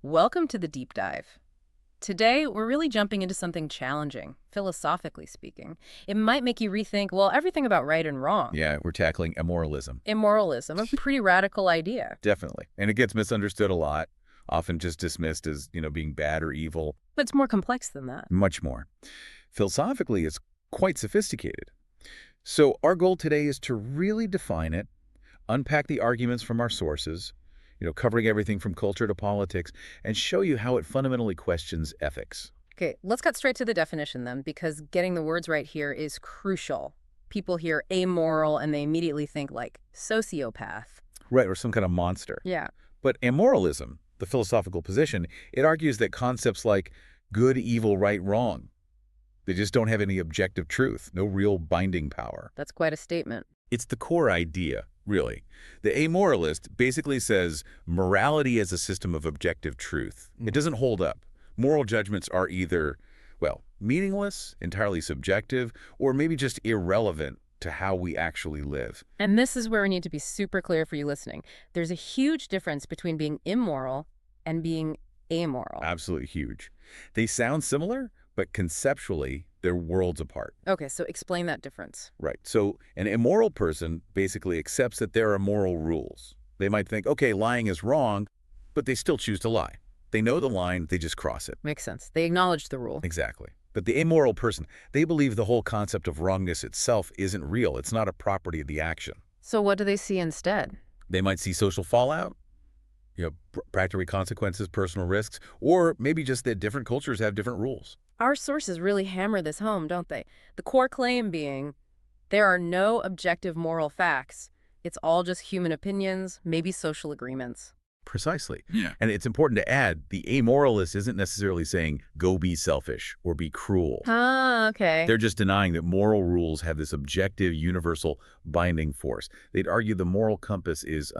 Welcome to the deep dive. Today, we're really jumping into something challenging, philosophically speaking. It might make you rethink, well, everything about right and wrong. Yeah, we're tackling immoralism. Immoralism, a pretty radical idea. Definitely. And it gets misunderstood a lot, often just dismissed as, being bad or evil. But it's more complex than that. Much more. Philosophically, it's quite sophisticated. So our goal today is to really define it, unpack the arguments from our sources, covering everything from culture to politics, and show you how it fundamentally questions ethics. Okay, let's cut straight to the definition then, because getting the words right here is crucial. People hear amoral and they immediately think like sociopath. Right, or some kind of monster. Yeah. But amoralism, the philosophical position, it argues that concepts like good, evil, right, wrong, they just don't have any objective truth, no real binding power. That's quite a statement. It's the core idea, really. The amoralist basically says morality as a system of objective truth. It doesn't hold up. Moral judgments are either, well, meaningless, entirely subjective, or maybe just irrelevant to how we actually live. And this is where we need to be super clear for you listening. There's a huge difference between being immoral and being amoral. Absolutely huge. They sound similar, but conceptually, they're worlds apart. Okay, so explain that difference. Right. So an immoral person basically accepts that there are moral rules. They might think, okay, lying is wrong, but they still choose to lie. They know the line, they just cross it. Makes sense. They acknowledge the rule. Exactly. But the amoral person, they believe the whole concept of wrongness itself isn't real. It's not a property of the action. So what do they see instead? They might see social fallout, practical consequences, personal risks, or maybe just that different cultures have different rules. Our sources really hammer this home, don't they? The core claim being, there are no objective moral facts. It's all just human opinions, maybe social agreements. Precisely. Yeah. And it's important to add, the amoralist isn't necessarily saying, go be selfish or be cruel. Ah, okay. They're just denying that moral rules have this objective, universal, binding force. They'd argue the moral compass is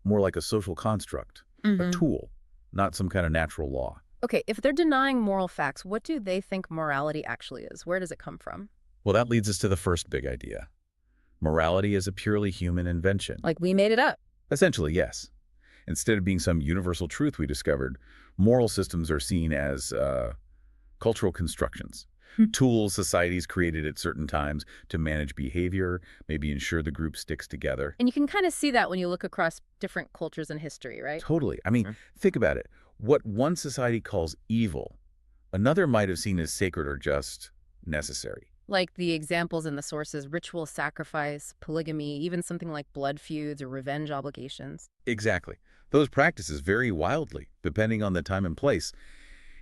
more like a social construct, a tool, not some kind of natural law. Okay, if they're denying moral facts, what do they think morality actually is? Where does it come from? Well, that leads us to the first big idea. Morality is a purely human invention. Like we made it up. Essentially, yes. Instead of being some universal truth we discovered, moral systems are seen as cultural constructions, tools societies created at certain times to manage behavior, maybe ensure the group sticks together. And you can kind of see that when you look across different cultures and history, right? Totally. I mean, think about it. What one society calls evil, another might have seen as sacred or just necessary. Like the examples in the sources, ritual sacrifice, polygamy, even something like blood feuds or revenge obligations. Exactly. Those practices vary wildly, depending on the time and place.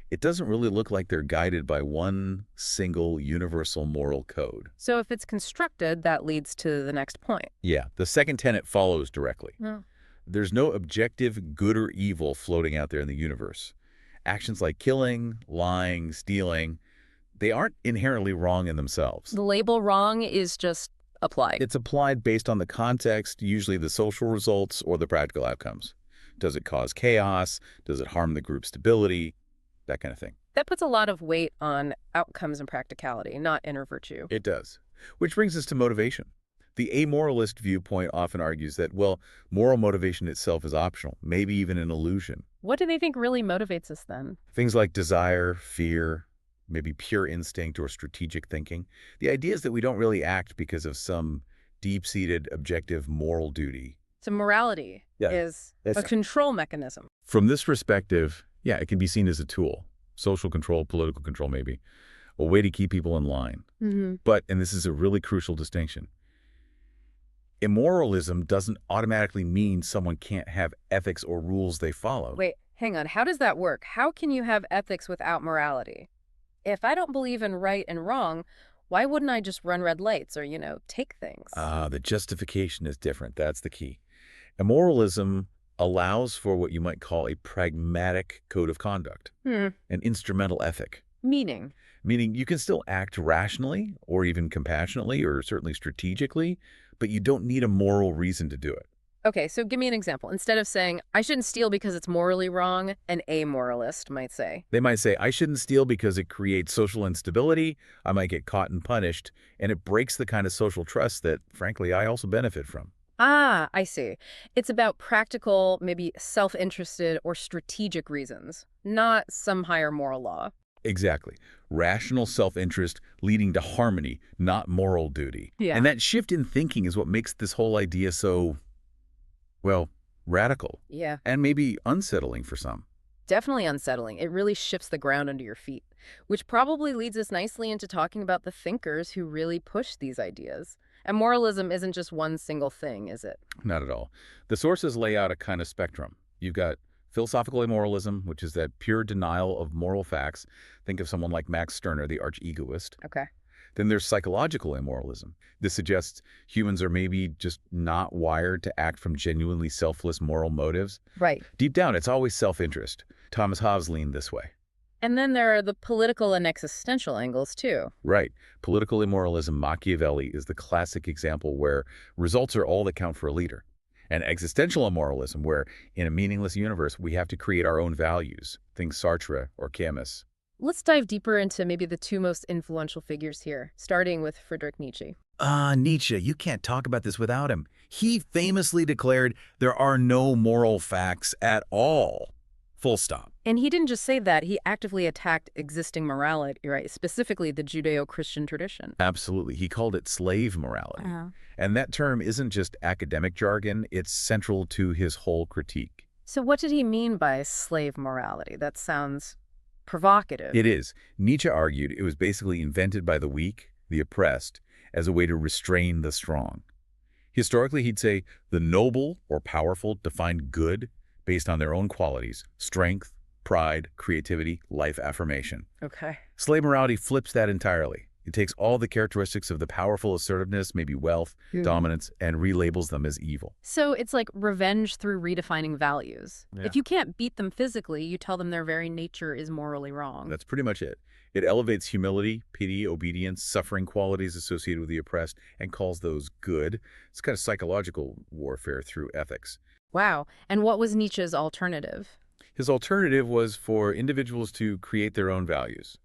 It doesn't really look like they're guided by one single universal moral code. So if it's constructed, that leads to the next point. Yeah, the second tenet follows directly. Yeah. There's no objective good or evil floating out there in the universe. Actions like killing, lying, stealing, they aren't inherently wrong in themselves. The label wrong is just applied. It's applied based on the context, usually the social results or the practical outcomes. Does it cause chaos? Does it harm the group's stability? That kind of thing. That puts a lot of weight on outcomes and practicality, not inner virtue. It does. Which brings us to motivation. The amoralist viewpoint often argues that, well, moral motivation itself is optional, maybe even an illusion. What do they think really motivates us then? Things like desire, fear, maybe pure instinct or strategic thinking. The idea is that we don't really act because of some deep-seated objective moral duty. So morality is a control mechanism. From this perspective, yeah, it can be seen as a tool. Social control, political control maybe. A way to keep people in line. But, and this is a really crucial distinction, immoralism doesn't automatically mean someone can't have ethics or rules they follow. Wait, hang on. How does that work? How can you have ethics without morality? If I don't believe in right and wrong, why wouldn't I just run red lights or, take things? The justification is different. That's the key. Immoralism allows for what you might call a pragmatic code of conduct, an instrumental ethic. Meaning? Meaning you can still act rationally or even compassionately or certainly strategically, but you don't need a moral reason to do it. Okay, so give me an example. Instead of saying, I shouldn't steal because it's morally wrong, an amoralist might say. They might say, I shouldn't steal because it creates social instability, I might get caught and punished, and it breaks the kind of social trust that, frankly, I also benefit from. Ah, I see. It's about practical, maybe self-interested or strategic reasons, not some higher moral law. Exactly. Rational self-interest leading to harmony, not moral duty. Yeah. And that shift in thinking is what makes this whole idea so, well, radical Yeah. and maybe unsettling for some. Definitely unsettling. It really shifts the ground under your feet, which probably leads us nicely into talking about the thinkers who really push these ideas. And moralism isn't just one single thing, is it? Not at all. The sources lay out a kind of spectrum. You've got philosophical immoralism, which is that pure denial of moral facts. Think of someone like Max Stirner, the arch-egoist. Okay. Then there's psychological immoralism. This suggests humans are maybe just not wired to act from genuinely selfless moral motives. Right. Deep down, it's always self-interest. Thomas Hobbes leaned this way. And then there are the political and existential angles, too. Right. Political immoralism, Machiavelli, is the classic example where results are all that count for a leader. And existential immoralism, where in a meaningless universe, we have to create our own values. Think Sartre or Camus. Let's dive deeper into maybe the two most influential figures here, starting with Friedrich Nietzsche. Nietzsche, you can't talk about this without him. He famously declared there are no moral facts at all. Full stop. And he didn't just say that, he actively attacked existing morality, right? Specifically the Judeo-Christian tradition. Absolutely. He called it slave morality. And that term isn't just academic jargon, it's central to his whole critique. So what did he mean by slave morality? That sounds provocative. It is. Nietzsche argued it was basically invented by the weak, the oppressed, as a way to restrain the strong. Historically, he'd say the noble or powerful define good based on their own qualities, strength, pride, creativity, life affirmation. Okay. Slave morality flips that entirely. It takes all the characteristics of the powerful assertiveness, maybe wealth, dominance, and relabels them as evil. So it's like revenge through redefining values. Yeah. If you can't beat them physically, you tell them their very nature is morally wrong. That's pretty much it. It elevates humility, pity, obedience, suffering qualities associated with the oppressed, and calls those good. It's kind of psychological warfare through ethics. Wow. And what was Nietzsche's alternative? His alternative was for individuals to create their own values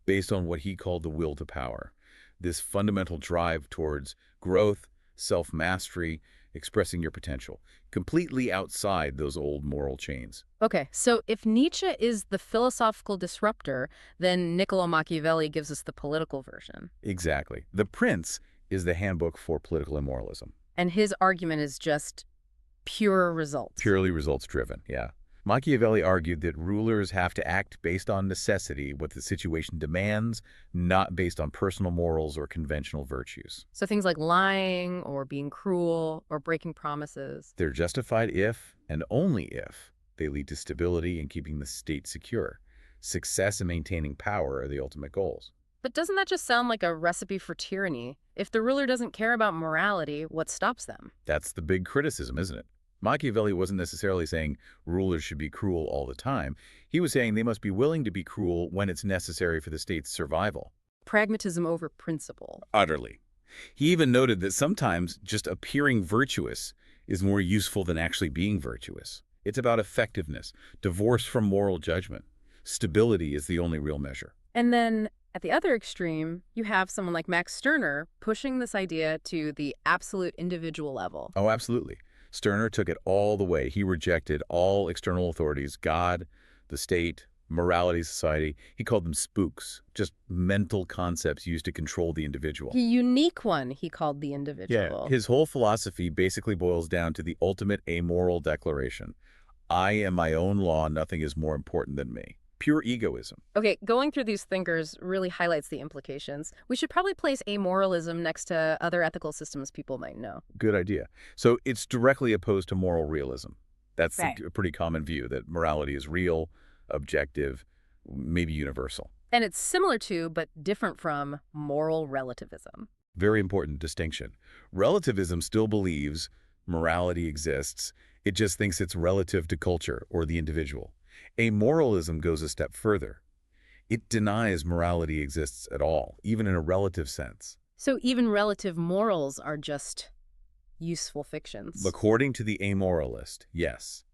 based on what he called the will to power, this fundamental drive towards growth, self-mastery, expressing your potential, completely outside those old moral chains. Okay, so if Nietzsche is the philosophical disruptor, then Niccolo Machiavelli gives us the political version. Exactly. The Prince is the handbook for political immoralism. And his argument is just pure results. Purely results-driven, yeah. Machiavelli argued that rulers have to act based on necessity, what the situation demands, not based on personal morals or conventional virtues. So things like lying or being cruel or breaking promises. They're justified if, and only if, they lead to stability and keeping the state secure. Success and maintaining power are the ultimate goals. But doesn't that just sound like a recipe for tyranny? If the ruler doesn't care about morality, what stops them? That's the big criticism, isn't it? Machiavelli wasn't necessarily saying rulers should be cruel all the time. He was saying they must be willing to be cruel when it's necessary for the state's survival. Pragmatism over principle. Utterly. He even noted that sometimes just appearing virtuous is more useful than actually being virtuous. It's about effectiveness, divorce from moral judgment. Stability is the only real measure. And then at the other extreme, you have someone like Max Stirner pushing this idea to the absolute individual level. Oh, absolutely. Stirner took it all the way. He rejected all external authorities, God, the state, morality, society. He called them spooks, just mental concepts used to control the individual. The unique one, he called the individual. His whole philosophy basically boils down to the ultimate amoral declaration. I am my own law. Nothing is more important than me. Pure egoism. Okay, going through these thinkers really highlights the implications. We should probably place amoralism next to other ethical systems people might know. Good idea. So it's directly opposed to moral realism. That's Right. a pretty common view, that morality is real, objective, maybe universal. And it's similar to, but different from, moral relativism. Very important distinction. Relativism still believes morality exists. It just thinks it's relative to culture or the individual. Amoralism goes a step further. It denies morality exists at all, even in a relative sense. So even relative morals are just useful fictions. According to the amoralist, yes.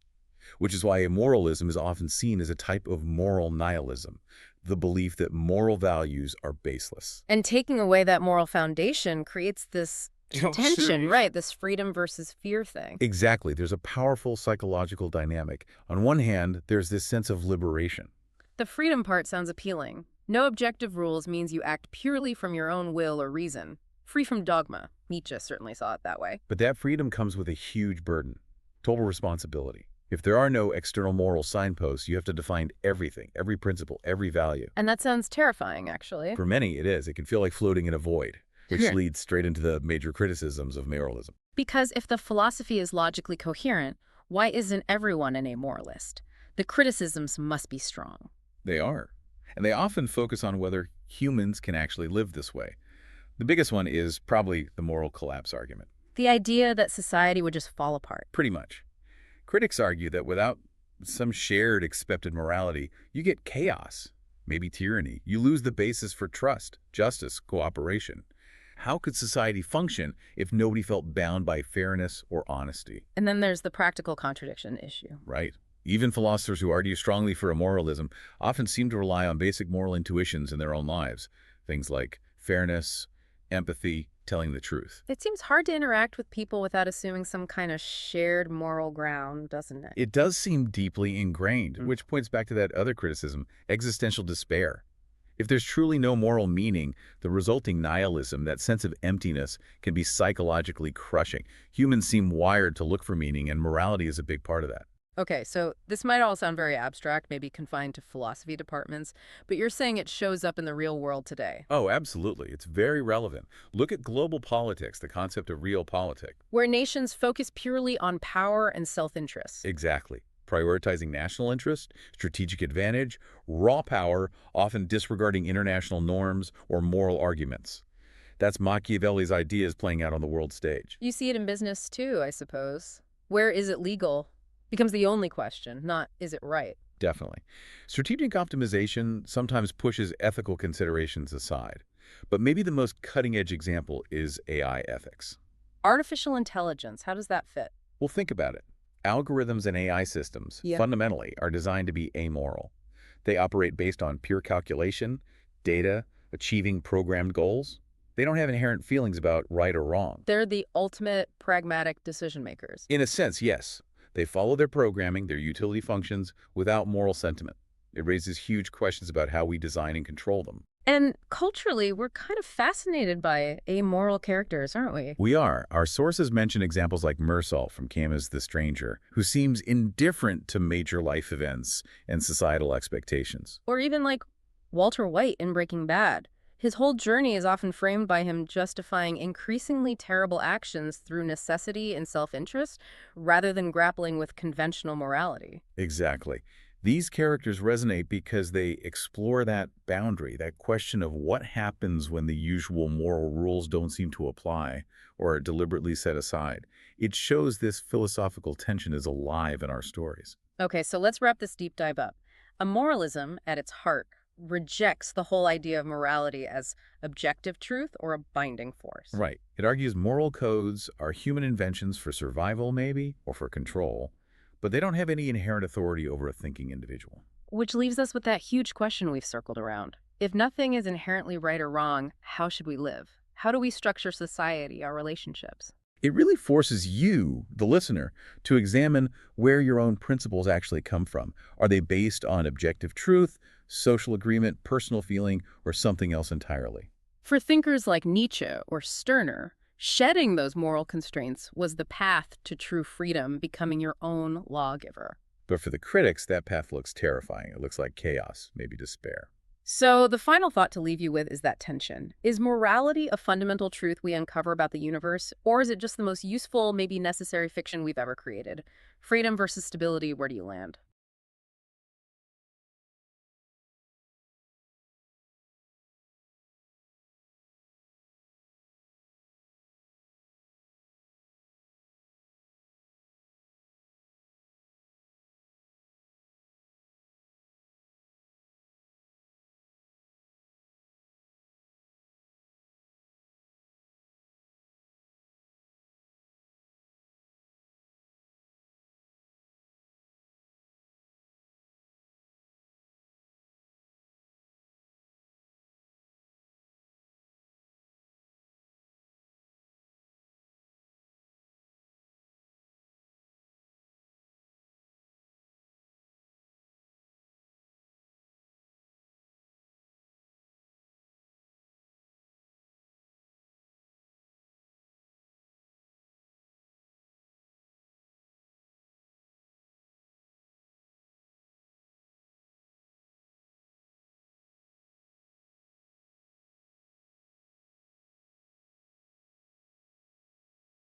Which is why amoralism is often seen as a type of moral nihilism, the belief that moral values are baseless. And taking away that moral foundation creates this Tension, right, this freedom versus fear thing. Exactly. There's a powerful psychological dynamic. On one hand, there's this sense of liberation. The freedom part sounds appealing. No objective rules means you act purely from your own will or reason. Free from dogma. Nietzsche certainly saw it that way. But that freedom comes with a huge burden, total responsibility. If there are no external moral signposts, you have to define everything, every principle, every value. And that sounds terrifying, actually. For many, it is. It can feel like floating in a void, which Yeah. leads straight into the major criticisms of moralism. Because if the philosophy is logically coherent, why isn't everyone an amoralist? The criticisms must be strong. They are. And they often focus on whether humans can actually live this way. The biggest one is probably the moral collapse argument. The idea that society would just fall apart. Pretty much. Critics argue that without some shared accepted morality, you get chaos, maybe tyranny. You lose the basis for trust, justice, cooperation. How could society function if nobody felt bound by fairness or honesty? And then there's the practical contradiction issue. Right. Even philosophers who argue strongly for immoralism often seem to rely on basic moral intuitions in their own lives. Things like fairness, empathy, telling the truth. It seems hard to interact with people without assuming some kind of shared moral ground, doesn't it? It does seem deeply ingrained, which points back to that other criticism, existential despair. If there's truly no moral meaning, the resulting nihilism, that sense of emptiness, can be psychologically crushing. Humans seem wired to look for meaning, and morality is a big part of that. Okay, so this might all sound very abstract, maybe confined to philosophy departments, but you're saying it shows up in the real world today, Oh, absolutely. It's very relevant. Look at global politics, the concept of realpolitik. where nations focus purely on power and self-interest. Exactly. Prioritizing national interest, strategic advantage, raw power, often disregarding international norms or moral arguments. That's Machiavelli's ideas playing out on the world stage. You see it in business too, I suppose. Where is it legal? Becomes the only question, not is it right? Definitely. Strategic optimization sometimes pushes ethical considerations aside. But maybe the most cutting-edge example is AI ethics. Artificial intelligence, how does that fit? Well, think about it. Algorithms and AI systems, Yeah. fundamentally, are designed to be amoral. They operate based on pure calculation, data, achieving programmed goals. They don't have inherent feelings about right or wrong. They're the ultimate pragmatic decision makers. In a sense, yes. They follow their programming, their utility functions, without moral sentiment. It raises huge questions about how we design and control them. And culturally, we're kind of fascinated by amoral characters, aren't we? We are. Our sources mention examples like Mersal from Camus' The Stranger, who seems indifferent to major life events and societal expectations. Or even like Walter White in Breaking Bad. His whole journey is often framed by him justifying increasingly terrible actions through necessity and self-interest, rather than grappling with conventional morality. Exactly. These characters resonate because they explore that boundary, that question of what happens when the usual moral rules don't seem to apply or are deliberately set aside. It shows this philosophical tension is alive in our stories. Okay, so let's wrap this deep dive up. Amoralism, at its heart, rejects the whole idea of morality as objective truth or a binding force. Right. It argues moral codes are human inventions for survival, maybe, or for control, but they don't have any inherent authority over a thinking individual. Which leaves us with that huge question we've circled around. If nothing is inherently right or wrong, how should we live? How do we structure society, our relationships? It really forces you, the listener, to examine where your own principles actually come from. Are they based on objective truth, social agreement, personal feeling, or something else entirely? For thinkers like Nietzsche or Stirner, shedding those moral constraints was the path to true freedom, becoming your own lawgiver. But for the critics, that path looks terrifying. It looks like chaos, maybe despair. So the final thought to leave you with is that tension. Is morality a fundamental truth we uncover about the universe, or is it just the most useful, maybe necessary fiction we've ever created? Freedom versus stability, where do you land?